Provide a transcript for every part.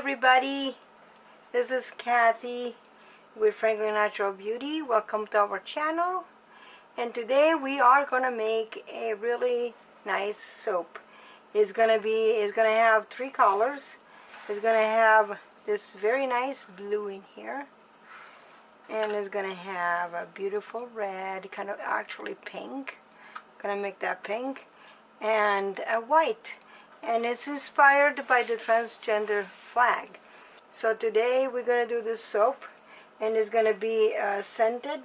everybody, this is Kathy with Franklin Natural Beauty. Welcome to our channel, and today we are going to make a really nice soap. It's going to have three colors. It's going to have this very nice blue in here, and it's going to have a beautiful red, kind of actually pink. Going to make that pink, and a white. And it's inspired by the transgender flag. So today we're going to do this soap, and it's going to be scented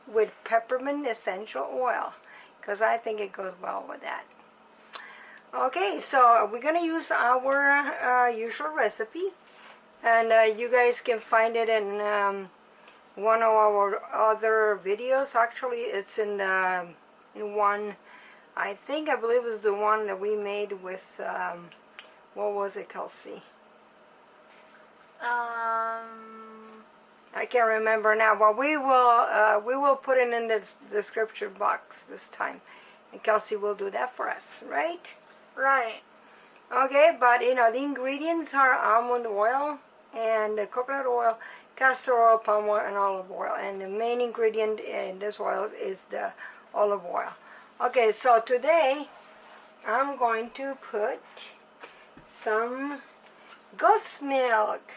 with peppermint essential oil, because I think it goes well with that. Okay, so we're going to use our usual recipe, and you guys can find it in one of our other videos. Actually, it's in one, I believe it was the one that we made with, what was it, Kelsey? I can't remember now, but we will put it in the description box this time, and Kelsey will do that for us, right? Right. Okay, but you know, the ingredients are almond oil and coconut oil, castor oil, palm oil, and olive oil, and the main ingredient in this oil is the olive oil. Okay, so today I'm going to put some goat's milk,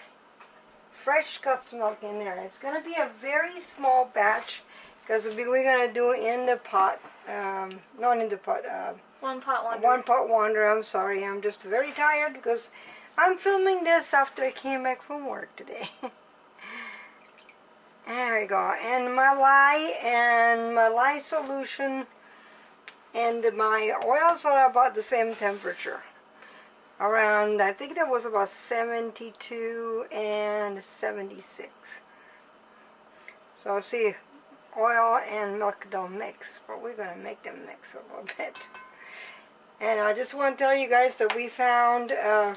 fresh goat's milk in there. It's going to be a very small batch because we're going to do in the pot, not in the pot, One pot wonder. One pot wonder. I'm sorry, I'm just very tired because I'm filming this after I came back from work today. There we go. And my lye solution and my oils are about the same temperature. Around, I think that was about 72 and 76. So see, oil and milk don't mix, but we're going to make them mix a little bit. And I just want to tell you guys that we found a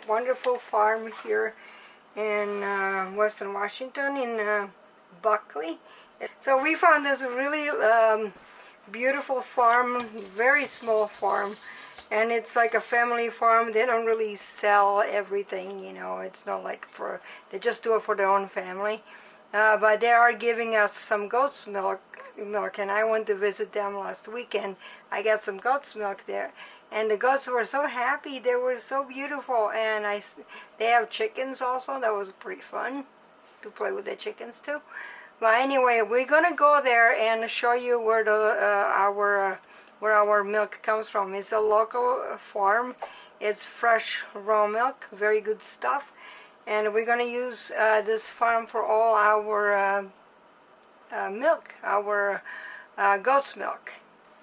wonderful farm here in Western Washington, in Buckley. So we found this really beautiful farm, very small farm, and it's like a family farm. They don't really sell everything, you know. It's not like they just do it for their own family. But they are giving us some goat's milk, and I went to visit them last weekend. I got some goat's milk there, and the goats were so happy. They were so beautiful, and they have chickens also. That was pretty fun to play with the chickens too. But anyway, we're gonna go there and show you where our milk comes from. It's a local farm. It's fresh raw milk, very good stuff, and we're gonna use this farm for all our milk, our goat's milk.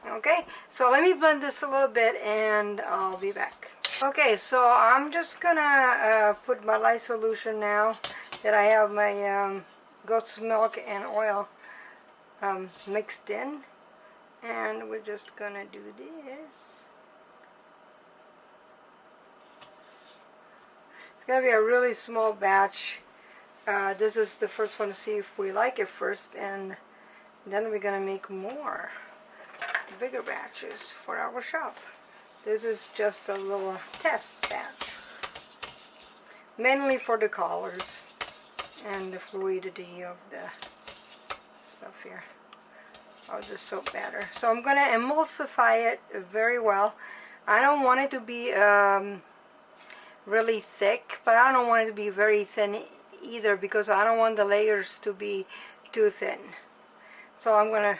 Okay, so let me blend this a little bit and I'll be back. Okay, so I'm just gonna put my lye solution now that I have my goat's milk and oil mixed in, and we're just gonna do this. It's gonna be a really small batch. This is the first one to see if we like it first, and then we're gonna make more bigger batches for our shop. This is just a little test batch, mainly for the colors and the fluidity of the stuff here, of the soap batter. So I'm gonna emulsify it very well. I don't want it to be really thick, but I don't want it to be very thin either, because I don't want the layers to be too thin. So I'm gonna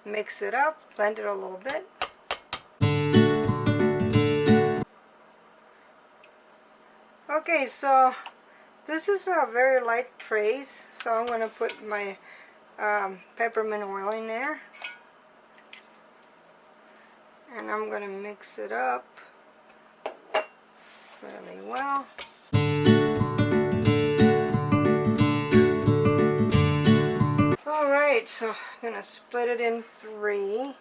mix it up, blend it a little bit. Okay, so this is a very light trace, so I'm going to put my peppermint oil in there, and I'm going to mix it up really well. Alright, so I'm going to split it in three.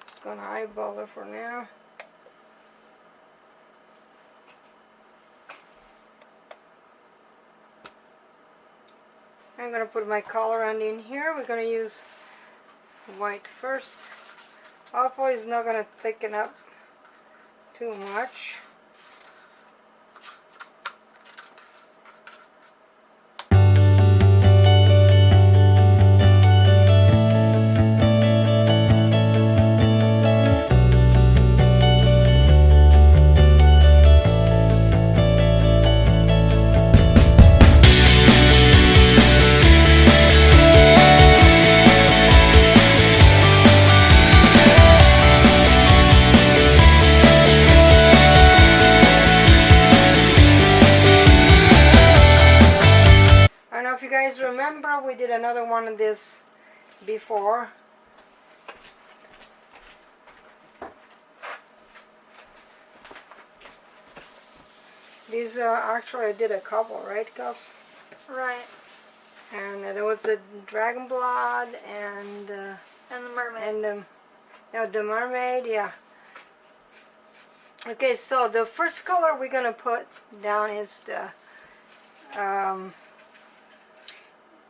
Just going to eyeball it for now. I'm going to put my colorant in here. We're going to use white first. Alpha is not going to thicken up too much. did another one of this before. These actually I did a couple, right, Gus? Right. And there was the dragon blood and the mermaid. and the mermaid, yeah. Okay, so the first color we're gonna put down is the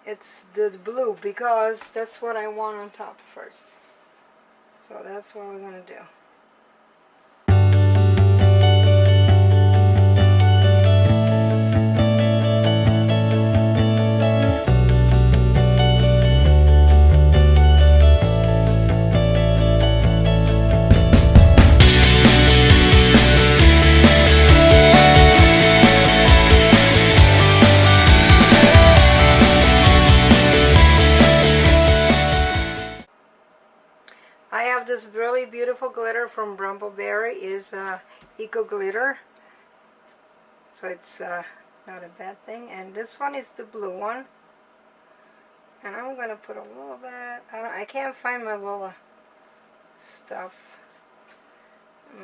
it's the blue, because that's what I want on top first. So that's what we're gonna do. I have this really beautiful glitter from Brambleberry. Is Eco Glitter, so it's not a bad thing. And this one is the blue one, and I'm gonna put a little bit. I can't find my little stuff,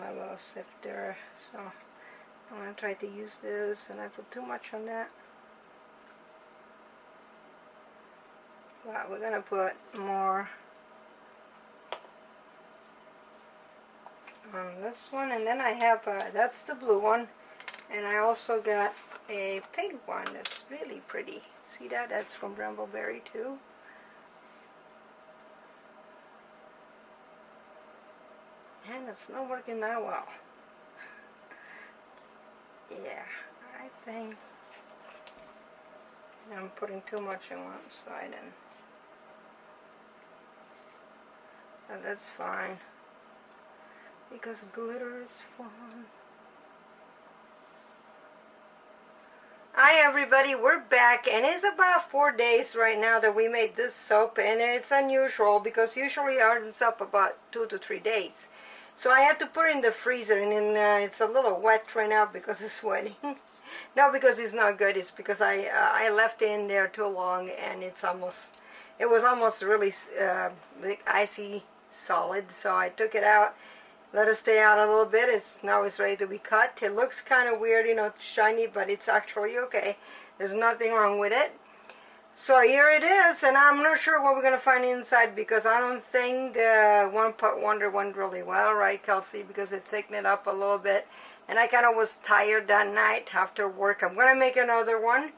my little sifter, so I'm gonna try to use this. And I put too much on that. Wow, we're gonna put more on this one, and then I have that's the blue one, and I also got a pink one that's really pretty. See that? That's from Brambleberry too. And it's not working that well. Yeah, I think I'm putting too much on one side, and that's fine, because glitter is fun. Hi everybody, we're back, and it's about 4 days right now that we made this soap, and it's unusual because usually ours up about 2 to 3 days. So I had to put it in the freezer, and then, it's a little wet right now because it's sweating. Not because it's not good, it's because I left it in there too long, and it was almost really like icy solid. So I took it out, let it stay out a little bit. Now it's ready to be cut. It looks kind of weird, you know, shiny, but it's actually okay. There's nothing wrong with it. So here it is, and I'm not sure what we're going to find inside, because I don't think the One Pot Wonder went really well, right, Kelsey? Because it thickened it up a little bit, and I kind of was tired that night after work. I'm going to make another one,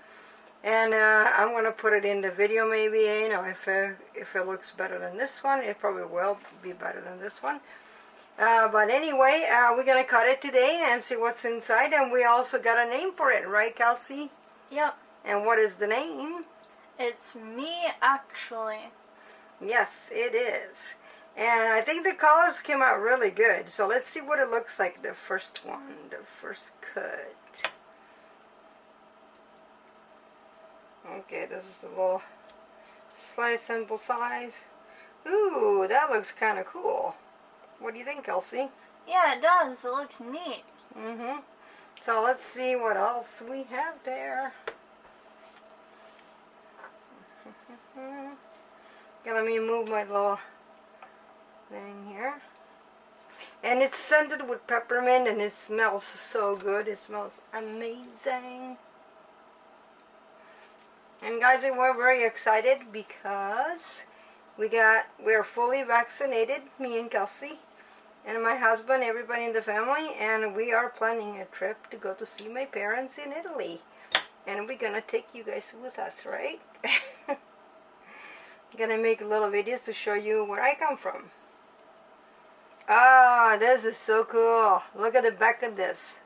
and I'm going to put it in the video maybe, you know, if it looks better than this one. It probably will be better than this one. But anyway, we're going to cut it today and see what's inside, and we also got a name for it, right, Kelsey? Yep. And what is the name? It's me, actually. Yes, it is. And I think the colors came out really good. So let's see what it looks like, the first one, the first cut. Okay, this is a little slice, simple size. Ooh, that looks kind of cool. What do you think, Elsie? Yeah, it does. It looks neat. Mm-hmm. So let's see what else we have there. Okay, let me move my little thing here. And it's scented with peppermint, and it smells so good. It smells amazing. And guys, we're very excited because we're fully vaccinated, me and Kelsey, and my husband, everybody in the family, and we are planning a trip to go to see my parents in Italy. And we're gonna take you guys with us, right? Gonna make little videos to show you where I come from. Ah, this is so cool. Look at the back of this.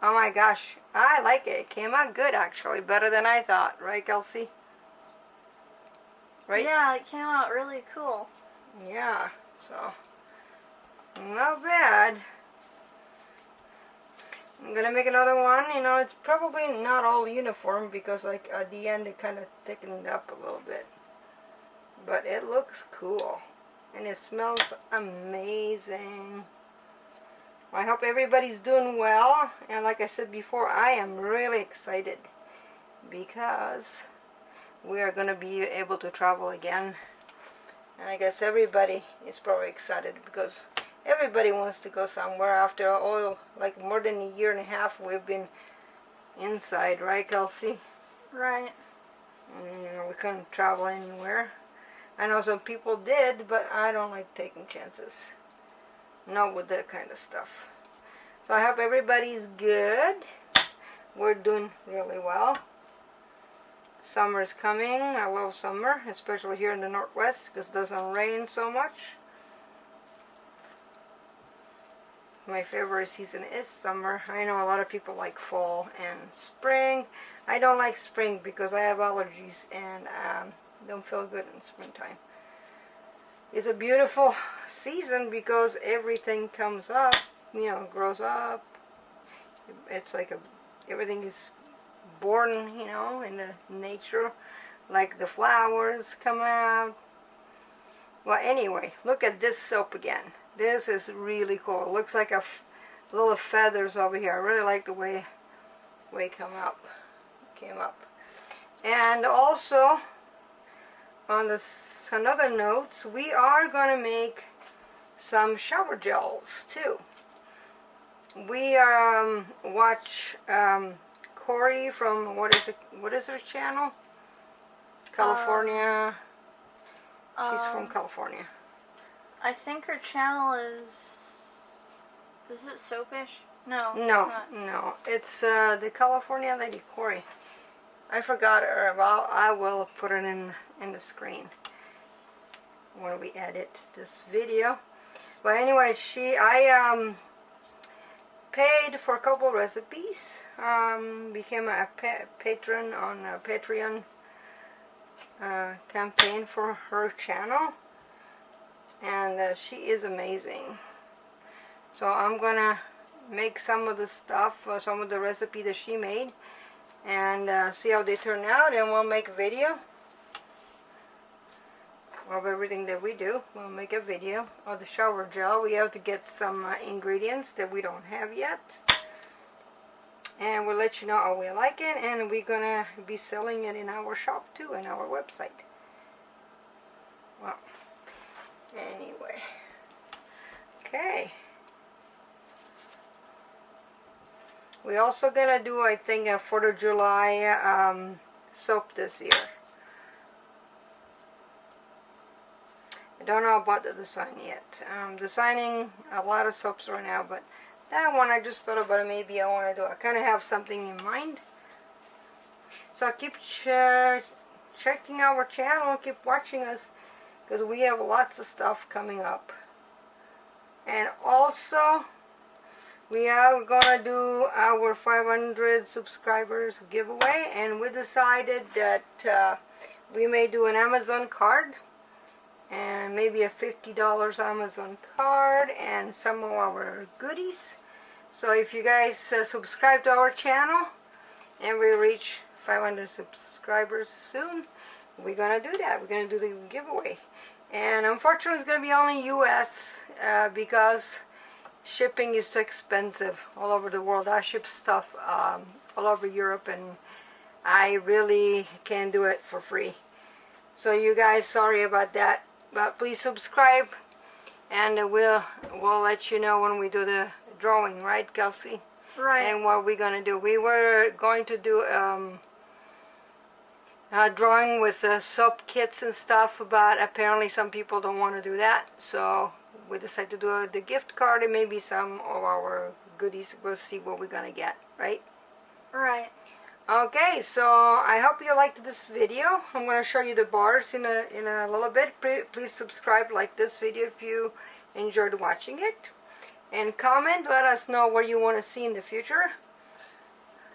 Oh my gosh, I like it. It came out good, actually, better than I thought, right, Kelsey? Right? Yeah, it came out really cool. Yeah, so not bad. I'm gonna make another one. You know, it's probably not all uniform because, like, at the end it kind of thickened up a little bit. But it looks cool, and it smells amazing. I hope everybody's doing well, and like I said before, I am really excited because we are going to be able to travel again. And I guess everybody is probably excited because everybody wants to go somewhere after all, like more than a year and a half we've been inside, right, Kelsey? Right. We couldn't travel anywhere. I know some people did, but I don't like taking chances. Not with that kind of stuff. So I hope everybody's good. We're doing really well. Summer's coming. I love summer, especially here in the Northwest because it doesn't rain so much. My favorite season is summer. I know a lot of people like fall and spring. I don't like spring because I have allergies and don't feel good in springtime. It's a beautiful season because everything comes up, grows up. It's like everything is born, in the nature, like the flowers come out. Well, anyway, look at this soap again. This is really cool. It looks like a little feathers over here. I really like the way it came up. And also, on this another notes, we are gonna make some shower gels too. We watch Corey from what is her channel? California. She's from California. I think her channel is it Soapish? No. No. It's the California lady, Corey. I forgot her. Well, I will put it in the screen when we edit this video. But anyway, I paid for a couple recipes. Became a patron on a Patreon campaign for her channel. And she is amazing. So I'm gonna make some of the stuff, some of the recipe that she made, and see how they turn out, and we'll make a video of everything that we do. We'll make a video of the shower gel. We have to get some ingredients that we don't have yet, and we'll let you know how we like it, and we're gonna be selling it in our shop too, in our website. Well, anyway, okay. We're also gonna do, I think, a 4th of July soap this year. I don't know about the design yet. Designing a lot of soaps right now, but that one I just thought about it. Maybe I want to do. I kind of have something in mind. So keep checking our channel. Keep watching us because we have lots of stuff coming up. And also, we are gonna do our 500 subscribers giveaway, and we decided that we may do an Amazon card, and maybe a $50 Amazon card, and some of our goodies. So if you guys subscribe to our channel, and we reach 500 subscribers soon, we're gonna do that. We're gonna do the giveaway, and unfortunately, it's gonna be only US because shipping is too expensive all over the world. I ship stuff all over Europe, and I really can't do it for free. So you guys, sorry about that, but please subscribe, and we'll let you know when we do the drawing, right, Kelsey? Right. And what we're gonna do. We were going to do drawing with soap kits and stuff, but apparently some people don't want to do that, so we decided to do the gift card and maybe some of our goodies. We'll see what we're gonna get, right? Right. Okay, so I hope you liked this video. I'm gonna show you the bars in a little bit. Please subscribe, like this video if you enjoyed watching it, and comment. Let us know what you want to see in the future,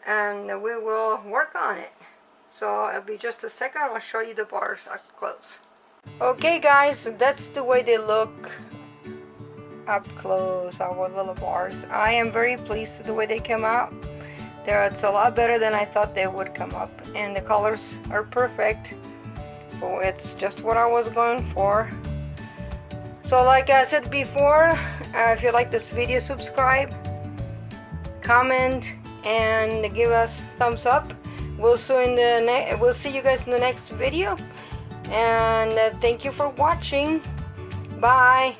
and we will work on it. So it'll be just a second. I'll show you the bars up close. Okay, guys, that's the way they look up close, our little bars. I am very pleased with the way they came out. It's a lot better than I thought they would come up, and the colors are perfect. So it's just what I was going for. So like I said before, if you like this video, subscribe, comment, and give us thumbs up. We'll see you guys in the next video. And thank you for watching. Bye.